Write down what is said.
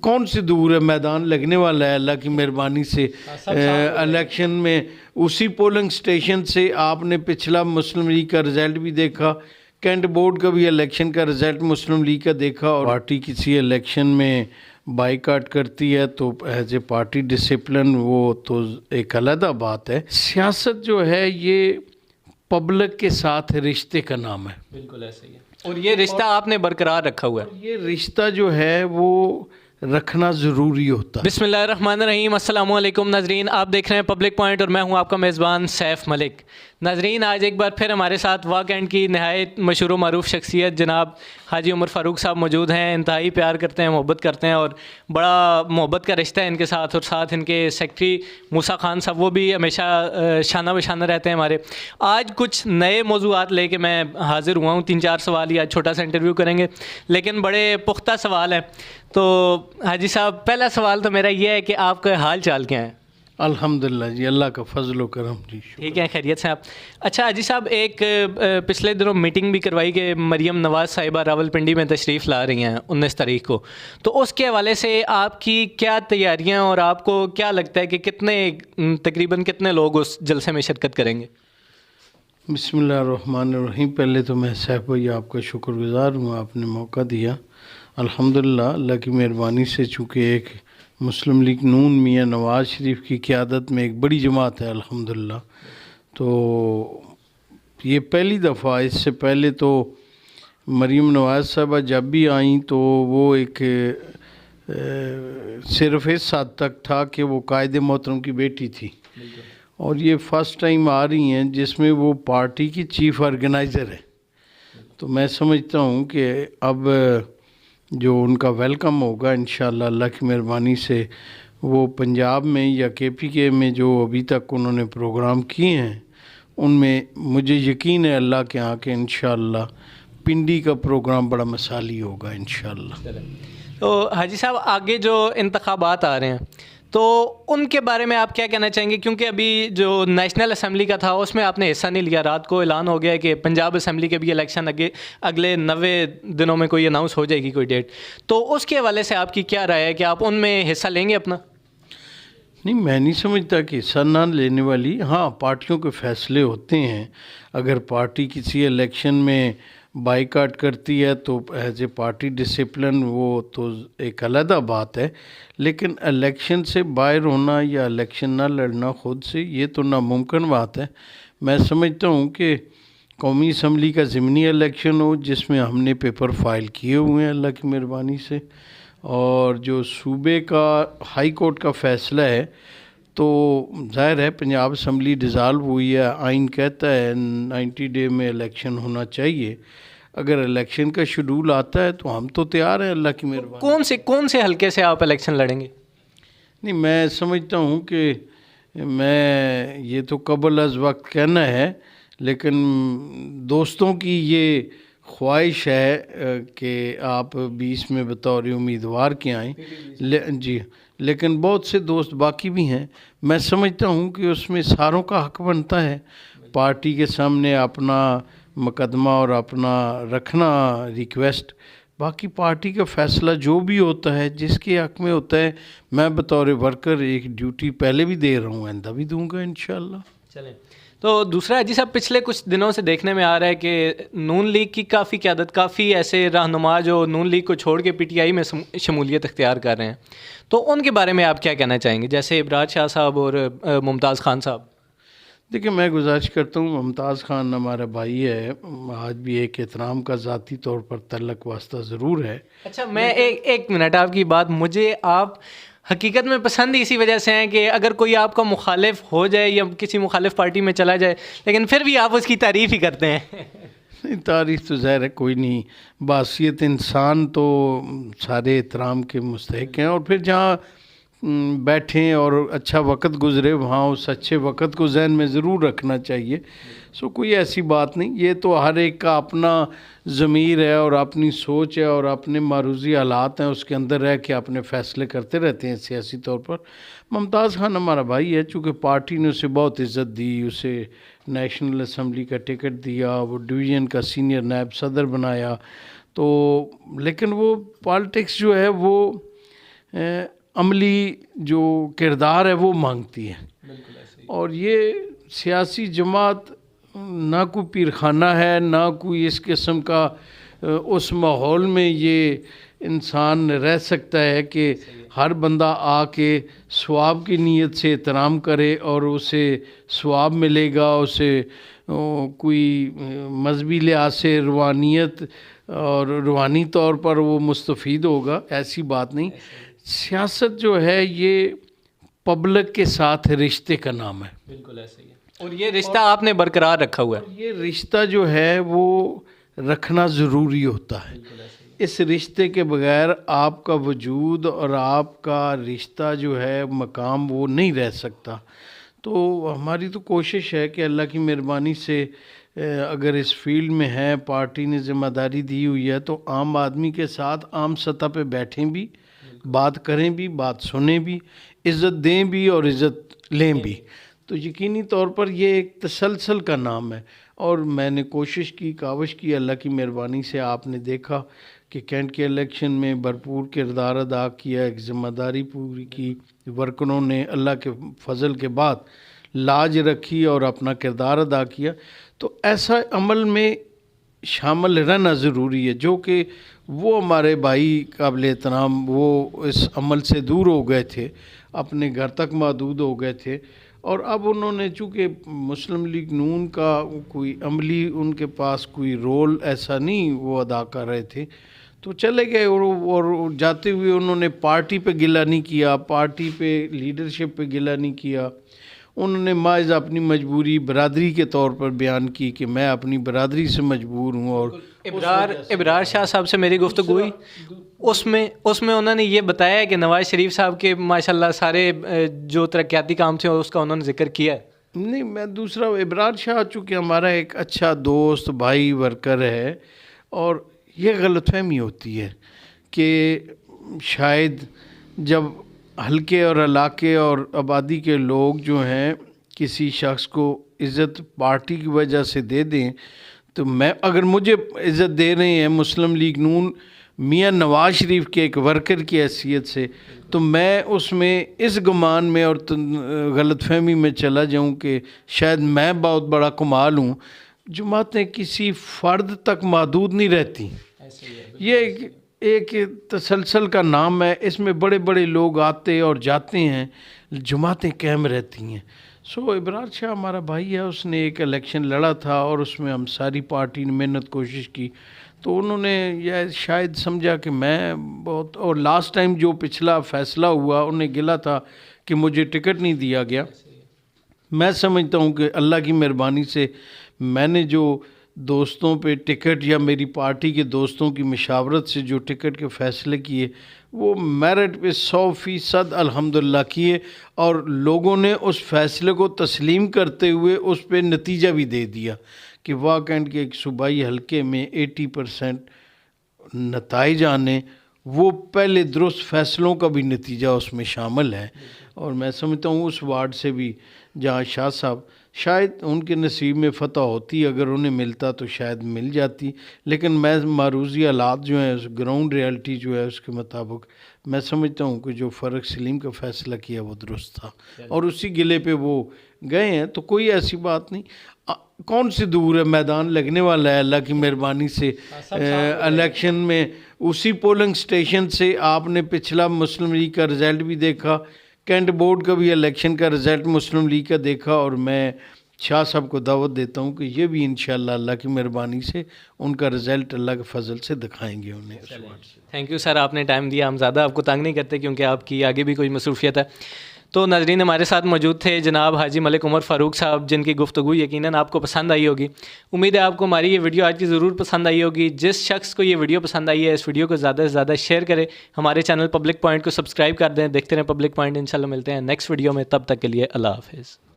کون سی دور ہے، میدان لگنے والا ہے اللہ کی مہربانی سے۔ الیکشن میں اسی پولنگ سٹیشن سے آپ نے پچھلا مسلم لیگ کا رزلٹ بھی دیکھا، کینٹ بورڈ کا بھی الیکشن کا رزلٹ مسلم لیگ کا دیکھا، اور پارٹی کسی الیکشن میں بائیکاٹ کرتی ہے تو ایز اے پارٹی ڈسپلن وہ تو ایک علیحدہ بات ہے۔ سیاست جو ہے یہ پبلک کے ساتھ رشتے کا نام ہے۔ بالکل ایسے ہی ہے، اور یہ رشتہ آپ نے برقرار رکھا ہوا ہے۔ یہ رشتہ جو ہے وہ رکھنا ضروری ہوتا ہے۔ بسم اللہ الرحمن الرحیم، السلام علیکم ناظرین، آپ دیکھ رہے ہیں پبلک پوائنٹ اور میں ہوں آپ کا میزبان سیف ملک۔ ناظرین، آج ایک بار پھر ہمارے ساتھ واک اینڈ کی نہایت مشہور و معروف شخصیت جناب حاجی عمر فاروق صاحب موجود ہیں۔ انتہائی پیار کرتے ہیں، محبت کرتے ہیں، اور بڑا محبت کا رشتہ ہے ان کے ساتھ، اور ساتھ ان کے سیکٹری موسیٰ خان صاحب وہ بھی ہمیشہ شانہ بشانہ رہتے ہیں ہمارے۔ آج کچھ نئے موضوعات لے کے میں حاضر ہوا ہوں، 3-4 سوال ہی آج چھوٹا سا انٹرویو کریں گے، لیکن بڑے پختہ سوال ہیں۔ تو حاجی صاحب، پہلا سوال تو میرا یہ ہے کہ آپ کا حال چال کیا ہے؟ الحمدللہ جی، اللہ کا فضل و کرم جی۔ ٹھیک ہے، خیریت سے آپ؟ اچھا حاجی صاحب، ایک پچھلے دنوں میٹنگ بھی کروائی کہ مریم نواز صاحبہ راولپنڈی میں تشریف لا رہی ہیں 19 تاریخ کو، تو اس کے حوالے سے آپ کی کیا تیاریاں، اور آپ کو کیا لگتا ہے کہ تقریباً کتنے لوگ اس جلسے میں شرکت کریں گے؟ بسم اللہ الرحمن الرحیم۔ پہلے تو میں سیف بھائی آپ کا شکر گزار ہوں، آپ نے موقع دیا۔ الحمدللہ اللہ کی مہربانی سے، چونکہ ایک مسلم لیگ نون میاں نواز شریف کی قیادت میں ایک بڑی جماعت ہے الحمدللہ، تو یہ پہلی دفعہ، اس سے پہلے تو مریم نواز صاحبہ جب بھی آئیں تو وہ ایک صرف اس حد تک تھا کہ وہ قائد محترم کی بیٹی تھی، اور یہ فرسٹ ٹائم آ رہی ہیں جس میں وہ پارٹی کی چیف آرگنائزر ہے۔ تو میں سمجھتا ہوں کہ اب جو ان کا ویلکم ہوگا انشاءاللہ اللہ کی مہربانی سے، وہ پنجاب میں یا کے پی کے میں جو ابھی تک انہوں نے پروگرام کیے ہیں ان میں مجھے یقین ہے اللہ کے ہاں کہ انشاءاللہ پنڈی کا پروگرام بڑا مثالی ہوگا انشاءاللہ۔ تو حاجی صاحب، آگے جو انتخابات آ رہے ہیں تو ان کے بارے میں آپ کیا کہنا چاہیں گے؟ کیونکہ ابھی جو نیشنل اسمبلی کا تھا اس میں آپ نے حصہ نہیں لیا، رات کو اعلان ہو گیا ہے کہ پنجاب اسمبلی کے بھی الیکشن اگلے 90 دنوں میں کوئی اناؤنس ہو جائے گی کوئی ڈیٹ، تو اس کے حوالے سے آپ کی کیا رائے ہے کہ آپ ان میں حصہ لیں گے اپنا؟ نہیں، میں نہیں سمجھتا کہ حصہ نہ لینے والی، ہاں پارٹیوں کے فیصلے ہوتے ہیں۔ اگر پارٹی کسی الیکشن میں بائیکاٹ کرتی ہے تو ایز اے پارٹی ڈسپلن وہ تو ایک علیحدہ بات ہے، لیکن الیکشن سے باہر ہونا یا الیکشن نہ لڑنا خود سے، یہ تو ناممکن بات ہے۔ میں سمجھتا ہوں کہ قومی اسمبلی کا ضمنی الیکشن ہو جس میں ہم نے پیپر فائل کیے ہوئے ہیں اللہ کی مہربانی سے، اور جو صوبے کا ہائی کورٹ کا فیصلہ ہے تو ظاہر ہے پنجاب اسمبلی ڈیزالو ہوئی ہے، آئین کہتا ہے 90 ڈے میں الیکشن ہونا چاہیے۔ اگر الیکشن کا شیڈول آتا ہے تو ہم تو تیار ہیں اللہ کی مہربانی۔ کون سے حلقے سے آپ الیکشن لڑیں گے؟ نہیں، میں سمجھتا ہوں کہ میں یہ تو قبل از وقت کہنا ہے، لیکن دوستوں کی یہ خواہش ہے کہ آپ 20 میں بطور امیدوار کے آئیں جی، لیکن بہت سے دوست باقی بھی ہیں۔ میں سمجھتا ہوں کہ اس میں ساروں کا حق بنتا ہے پارٹی کے سامنے اپنا مقدمہ اور اپنا رکھنا ریکویسٹ، باقی پارٹی کا فیصلہ جو بھی ہوتا ہے جس کے حق میں ہوتا ہے، میں بطور ورکر ایک ڈیوٹی پہلے بھی دے رہا ہوں، آئندہ بھی دوں گا انشاءاللہ۔ چلیں، تو دوسرا حاجی صاحب، پچھلے کچھ دنوں سے دیکھنے میں آ رہا ہے کہ نون لیگ کی کافی قیادت، کافی ایسے رہنما جو نون لیگ کو چھوڑ کے پی ٹی آئی میں شمولیت اختیار کر رہے ہیں، تو ان کے بارے میں آپ کیا کہنا چاہیں گے؟ جیسے ابراج شاہ صاحب اور ممتاز خان صاحب۔ دیکھیں، میں گزارش کرتا ہوں، ممتاز خان ہمارا بھائی ہے، آج بھی ایک احترام کا ذاتی طور پر تعلق واسطہ ضرور ہے۔ اچھا، میں ایک منٹ، آپ کی بات مجھے آپ حقیقت میں پسند اسی وجہ سے ہیں کہ اگر کوئی آپ کا مخالف ہو جائے یا کسی مخالف پارٹی میں چلا جائے لیکن پھر بھی آپ اس کی تعریف ہی کرتے ہیں۔ نہیں، تعریف تو ظاہر ہے کوئی نہیں، بحیثیت انسان تو سارے احترام کے مستحق ہیں، اور پھر جہاں بیٹھیں اور اچھا وقت گزرے وہاں اس اچھے وقت کو ذہن میں ضرور رکھنا چاہیے۔ کوئی ایسی بات نہیں، یہ تو ہر ایک کا اپنا ضمیر ہے اور اپنی سوچ ہے اور اپنے معروضی حالات ہیں، اس کے اندر رہ کے اپنے فیصلے کرتے رہتے ہیں سیاسی طور پر۔ ممتاز خان ہمارا بھائی ہے، چونکہ پارٹی نے اسے بہت عزت دی، اسے نیشنل اسمبلی کا ٹکٹ دیا، وہ ڈویژن کا سینئر نائب صدر بنایا، تو لیکن وہ پالیٹکس جو ہے وہ عملی جو کردار ہے وہ مانگتی ہے. اور یہ سیاسی جماعت نہ کوئی پیرخانہ ہے، نہ کوئی اس قسم کا اس ماحول میں یہ انسان رہ سکتا ہے کہ ہر بندہ آ کے ثواب کی نیت سے احترام کرے اور اسے ثواب ملے گا، اسے کوئی مذہبی لحاظ سے روحانیت اور روحانی طور پر وہ مستفید ہوگا. ایسی بات نہیں. سیاست جو ہے یہ پبلک کے ساتھ رشتے کا نام ہے. بالکل ایسا ہی ہے، اور یہ رشتہ آپ نے برقرار رکھا ہوا ہے. یہ رشتہ جو ہے وہ رکھنا ضروری ہوتا ہے. اس رشتے کے بغیر آپ کا وجود اور آپ کا رشتہ جو ہے مقام وہ نہیں رہ سکتا. تو ہماری تو کوشش ہے کہ اللہ کی مہربانی سے اگر اس فیلڈ میں ہے، پارٹی نے ذمہ داری دی ہوئی ہے تو عام آدمی کے ساتھ عام سطح پہ بیٹھیں بھی، بات کریں بھی، بات سنیں بھی، عزت دیں بھی اور عزت لیں بھی. تو یقینی طور پر یہ ایک تسلسل کا نام ہے. اور میں نے کوشش کی، کاوش کی، اللہ کی مہربانی سے آپ نے دیکھا کہ کینٹ کے الیکشن میں بھرپور کردار ادا کیا، ایک ذمہ داری پوری کی. ورکروں نے اللہ کے فضل کے بعد لاج رکھی اور اپنا کردار ادا کیا. تو ایسا عمل میں شامل رہنا ضروری ہے، جو کہ وہ ہمارے بھائی قابل احترام وہ اس عمل سے دور ہو گئے تھے، اپنے گھر تک محدود ہو گئے تھے. اور اب انہوں نے چونکہ مسلم لیگ نون کا کوئی عملی ان کے پاس کوئی رول ایسا نہیں وہ ادا کر رہے تھے، تو چلے گئے. اور جاتے ہوئے انہوں نے پارٹی پہ گلہ نہیں کیا، پارٹی پہ لیڈرشپ پہ گلہ نہیں کیا. انہوں نے محض اپنی مجبوری برادری کے طور پر بیان کی کہ میں اپنی برادری سے مجبور ہوں. اور ابرار شاہ صاحب سے میری گفتگو ہوئی، اس میں انہوں نے یہ بتایا کہ نواز شریف صاحب کے ماشاءاللہ سارے جو ترقیاتی کام تھے اس کا انہوں نے ذکر کیا ہے. نہیں، میں دوسرا ابرار شاہ چونکہ ہمارا ایک اچھا دوست بھائی ورکر ہے، اور یہ غلط فہمی ہوتی ہے کہ شاید جب حلقے اور علاقے اور آبادی کے لوگ جو ہیں کسی شخص کو عزت پارٹی کی وجہ سے دے دیں، تو میں اگر مجھے عزت دے رہے ہیں مسلم لیگ نون میاں نواز شریف کے ایک ورکر کی حیثیت سے، تو میں اس میں اس گمان میں اور غلط فہمی میں چلا جاؤں کہ شاید میں بہت بڑا کمال ہوں. جماعتیں کسی فرد تک محدود نہیں رہتی، یہ ایک تسلسل کا نام ہے. اس میں بڑے بڑے لوگ آتے اور جاتے ہیں، جماعتیں قائم رہتی ہیں. سو ابرار شاہ ہمارا بھائی ہے، اس نے ایک الیکشن لڑا تھا اور اس میں ہم ساری پارٹی نے محنت کوشش کی. تو انہوں نے یہ شاید سمجھا کہ میں بہت، اور لاسٹ ٹائم جو پچھلا فیصلہ ہوا انہیں گلا تھا کہ مجھے ٹکٹ نہیں دیا گیا. میں سمجھتا ہوں کہ اللہ کی مہربانی سے میں نے جو دوستوں پہ ٹکٹ یا میری پارٹی کے دوستوں کی مشاورت سے جو ٹکٹ کے فیصلے کیے وہ میرٹ پہ 100% الحمدللہ کیے، اور لوگوں نے اس فیصلے کو تسلیم کرتے ہوئے اس پہ نتیجہ بھی دے دیا کہ واقعاً کے ایک صوبائی حلقے میں 80% نتائج آنے، وہ پہلے درست فیصلوں کا بھی نتیجہ اس میں شامل ہے. اور میں سمجھتا ہوں اس وارڈ سے بھی جہاں شاہ صاحب شاید ان کے نصیب میں فتح ہوتی، اگر انہیں ملتا تو شاید مل جاتی، لیکن میں معروضی حالات جو ہیں گراؤنڈ ریالٹی جو ہے اس کے مطابق میں سمجھتا ہوں کہ جو فرق سلیم کا فیصلہ کیا وہ درست تھا، اور اسی گلے پہ وہ گئے ہیں. تو کوئی ایسی بات نہیں، کون سی دور ہے، میدان لگنے والا ہے اللہ کی مہربانی سے. الیکشن میں اسی پولنگ سٹیشن سے آپ نے پچھلا مسلم لیگ کا رزلٹ بھی دیکھا، کینٹ بورڈ کا بھی الیکشن کا رزلٹ مسلم لیگ کا دیکھا، اور میں شاہ صاحب کو دعوت دیتا ہوں کہ یہ بھی انشاءاللہ اللہ کی مہربانی سے ان کا رزلٹ اللہ کے فضل سے دکھائیں گے انہیں. تھینک یو سر، آپ نے ٹائم دیا. ہم زیادہ آپ کو تنگ نہیں کرتے کیونکہ آپ کی آگے بھی کوئی مصروفیت ہے. تو ناظرین ہمارے ساتھ موجود تھے جناب حاجی ملک عمر فاروق صاحب، جن کی گفتگو یقیناً آپ کو پسند آئی ہوگی. امید ہے آپ کو ہماری یہ ویڈیو آج کی ضرور پسند آئی ہوگی. جس شخص کو یہ ویڈیو پسند آئی ہے اس ویڈیو کو زیادہ سے زیادہ شیئر کریں. ہمارے چینل پبلک پوائنٹ کو سبسکرائب کر دیں. دیکھتے رہیں پبلک پوائنٹ. انشاءاللہ ملتے ہیں نیکسٹ ویڈیو میں، تب تک کے لیے اللہ حافظ.